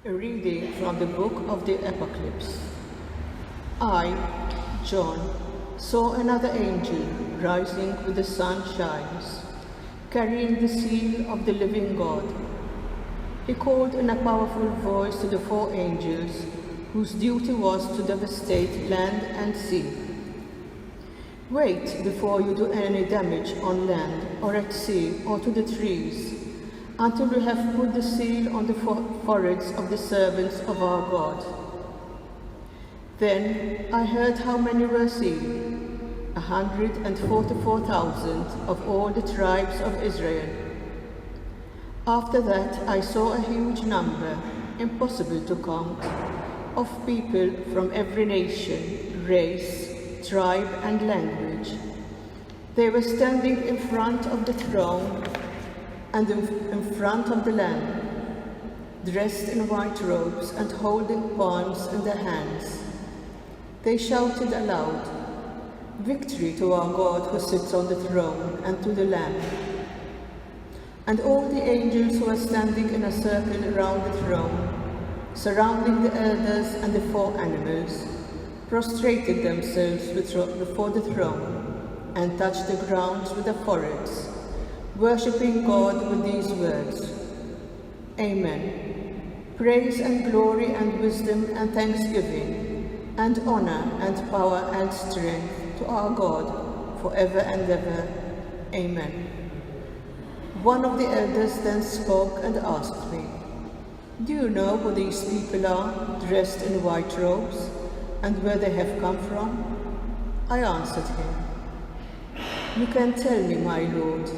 A reading from the book of the Apocalypse. I, John, saw another angel rising with the sun shines, carrying the seal of the living God. He called in a powerful voice to the four angels, whose duty was to devastate land and sea. Wait before you do any damage on land or at sea or to the trees, until we have put the seal on the foreheads of the servants of our God. Then I heard how many were sealed, 144,000 of all the tribes of Israel. After that I saw a huge number, impossible to count, of people from every nation, race, tribe and language. They were standing in front of the throne and in front of the Lamb, dressed in white robes and holding palms in their hands. They shouted aloud, "Victory to our God who sits on the throne and to the Lamb." And all the angels who were standing in a circle around the throne, surrounding the elders and the four animals, prostrated themselves before the throne and touched the ground with their foreheads, worshipping God with these words, "Amen. Praise and glory and wisdom and thanksgiving and honor and power and strength to our God forever and ever. Amen." One of the elders then spoke and asked me, "Do you know who these people are, dressed in white robes, and where they have come from?" I answered him, "You can tell me, my Lord."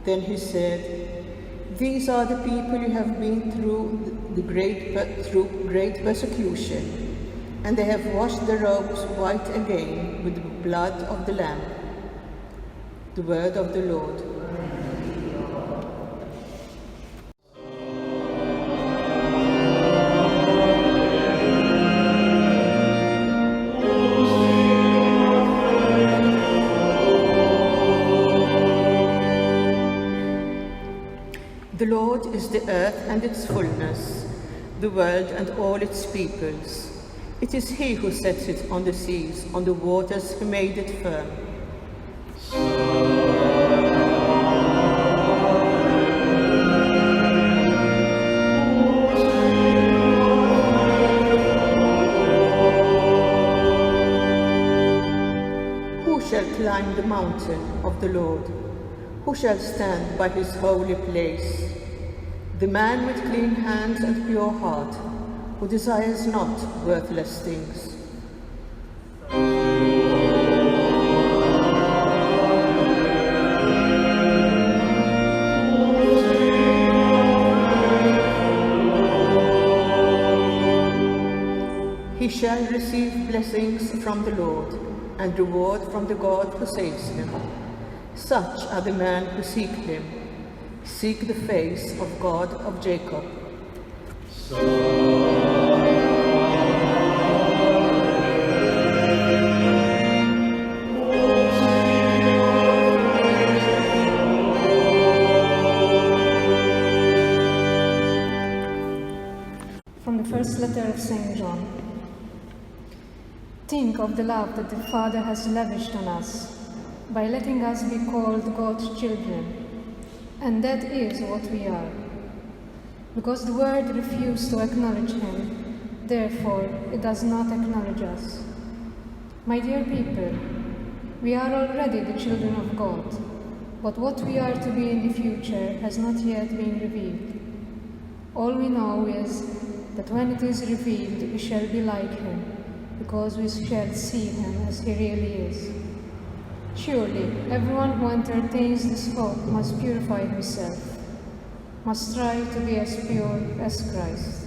Then he said, "These are the people you have been through great persecution, and they have washed their robes white again with the blood of the Lamb." The word of the Lord. The Lord is the earth and its fullness, the world and all its peoples. It is He who sets it on the seas, on the waters He made it firm. Who shall climb the mountain of the Lord? Who shall stand by His holy place? The man with clean hands and pure heart, who desires not worthless things. He shall receive blessings from the Lord and reward from the God who saves him. Such are the men who seek Him, seek the face of God of Jacob. From the first letter of St. John. Think of the love that the Father has lavished on us, by letting us be called God's children, and that is what we are. Because the world refused to acknowledge Him, therefore it does not acknowledge us. My dear people, we are already the children of God, but what we are to be in the future has not yet been revealed. All we know is that when it is revealed, we shall be like Him, because we shall see Him as He really is. Surely, everyone who entertains this hope must purify himself, must strive to be as pure as Christ.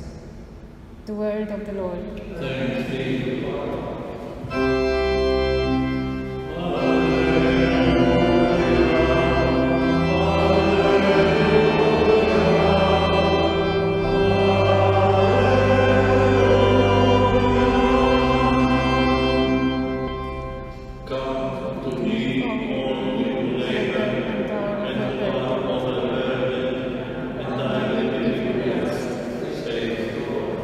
The word of the Lord. Thanks be to God. Come to me, all you labor and toil, and I will give you rest, says the Lord.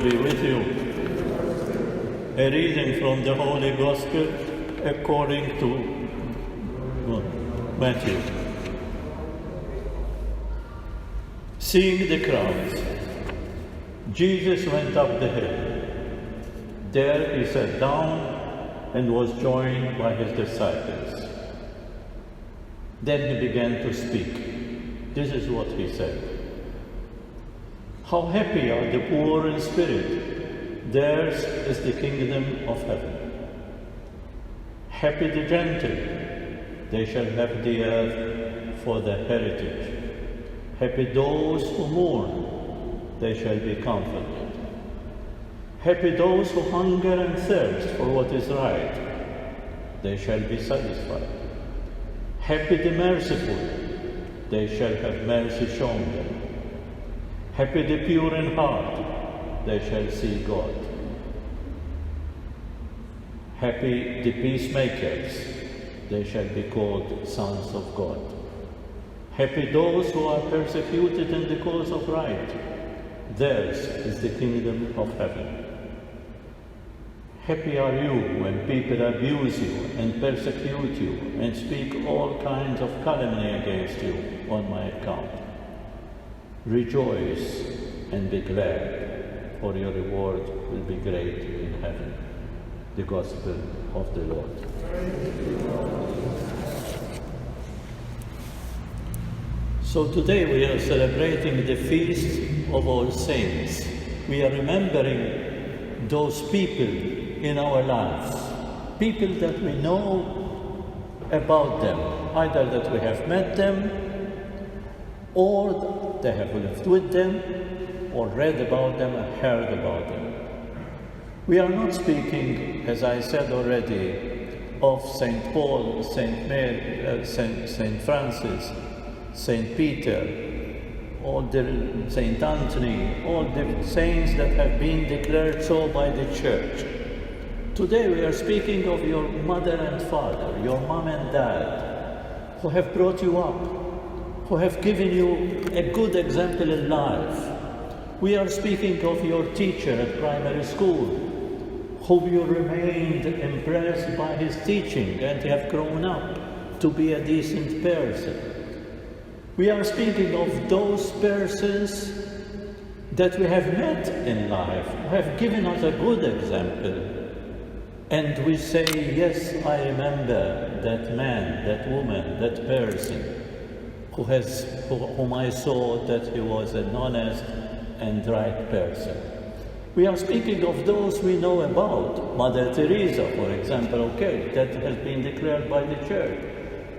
be with you. A reading from the Holy Gospel according to Matthew. Seeing the crowds, Jesus went up the hill. There he sat down and was joined by his disciples. Then he began to speak. This is what he said. How happy are the poor in spirit! Theirs is the kingdom of heaven. Happy the gentle! They shall have the earth for their heritage. Happy those who mourn! They shall be comforted. Happy those who hunger and thirst for what is right. They shall be satisfied. Happy the merciful! They shall have mercy shown them. Happy the pure in heart, they shall see God. Happy the peacemakers, they shall be called sons of God. Happy those who are persecuted in the cause of right, theirs is the kingdom of heaven. Happy are you when people abuse you and persecute you and speak all kinds of calumny against you on my account. Rejoice and be glad, for your reward will be great in heaven. The Gospel of the Lord. So today we are celebrating the Feast of All Saints. We are remembering those people in our lives, people that we know about them, either that we have met them, or they have lived with them, or read about them and heard about them. We are not speaking, as I said already, of St. Paul, St. Mary, St. Francis, St. Peter, all the St. Anthony, all the saints that have been declared so by the Church. Today we are speaking of your mother and father, your mom and dad, who have brought you up, who have given you a good example in life. We are speaking of your teacher at primary school, whom you remained impressed by his teaching and have grown up to be a decent person. We are speaking of those persons that we have met in life, who have given us a good example. And we say, yes, I remember that man, that woman, that person whom I saw that he was an honest and right person. We are speaking of those we know about. Mother Teresa, for example, okay, that has been declared by the Church.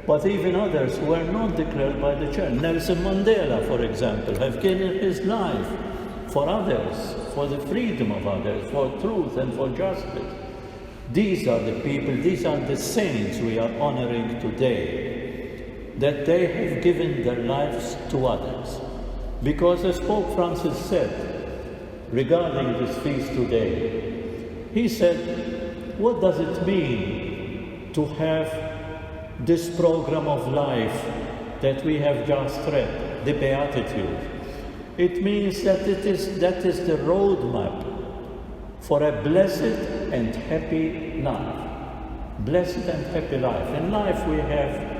But even others who are not declared by the Church. Nelson Mandela, for example, have given his life for others, for the freedom of others, for truth and for justice. These are the people, these are the saints we are honoring today, that they have given their lives to others. Because as Pope Francis said regarding this feast today, he said, what does it mean to have this program of life that we have just read, the Beatitudes? It means that that is the roadmap for a blessed and happy life. Blessed and happy life. In life we have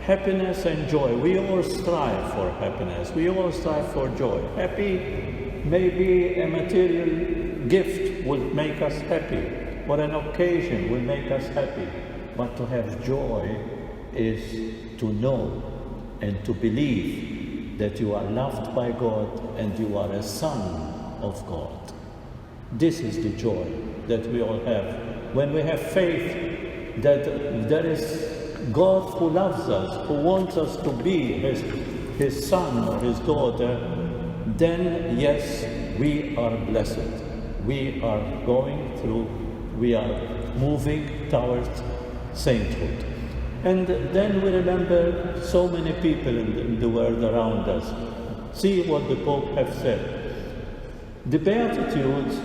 happiness and joy. We all strive for happiness. We all strive for joy. Happy, maybe a material gift will make us happy, or an occasion will make us happy. But to have joy is to know and to believe that you are loved by God and you are a son of God. This is the joy that we all have. When we have faith that there is God who loves us, who wants us to be his son or his daughter, then yes, we are blessed. We are moving towards sainthood. And then we remember so many people in the world around us. See what the Pope has said. The Beatitudes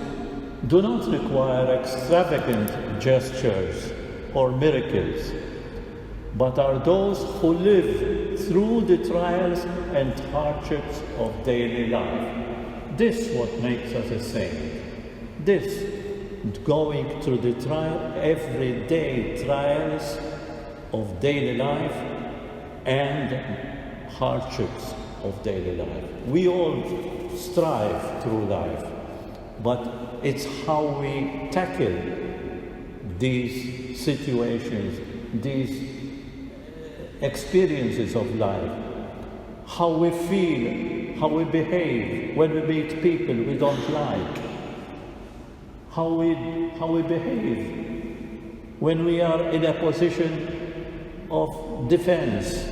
do not require extravagant gestures or miracles, but are those who live through the trials and hardships of daily life. This is what makes us a saint. this, going through the everyday trials of daily life and hardships of daily life. We all strive through life, but it's how we tackle these situations, these experiences of life, how we feel, how we behave when we meet people we don't like, how we behave when we are in a position of defense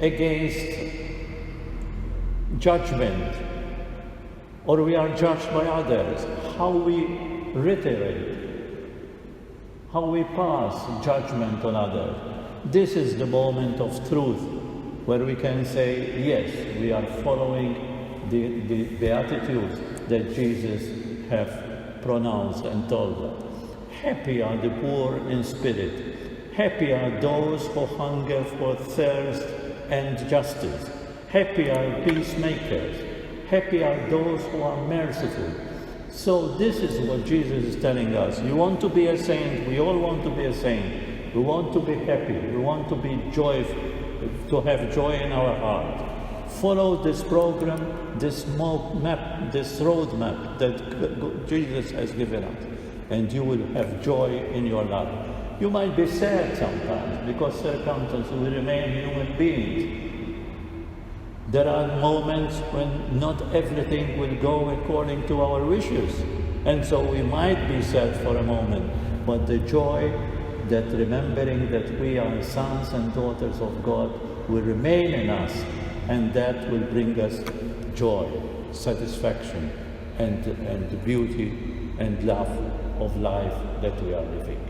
against judgment, or we are judged by others, how we reiterate, how we pass judgment on others. This is the moment of truth where we can say, yes, we are following the Beatitudes that Jesus have pronounced and told us. Happy are the poor in spirit. Happy are those who hunger for thirst and justice. Happy are peacemakers. Happy are those who are merciful. So this is what Jesus is telling us. You want to be a saint, we all want to be a saint. We want to be happy, we want to be joyful, to have joy in our heart. Follow this program, this map, this roadmap that Jesus has given us, and you will have joy in your life. You might be sad sometimes because circumstances will remain human beings. There are moments when not everything will go according to our wishes, and so we might be sad for a moment, but the joy that remembering that we are sons and daughters of God will remain in us, and that will bring us joy, satisfaction, and beauty and love of life that we are living.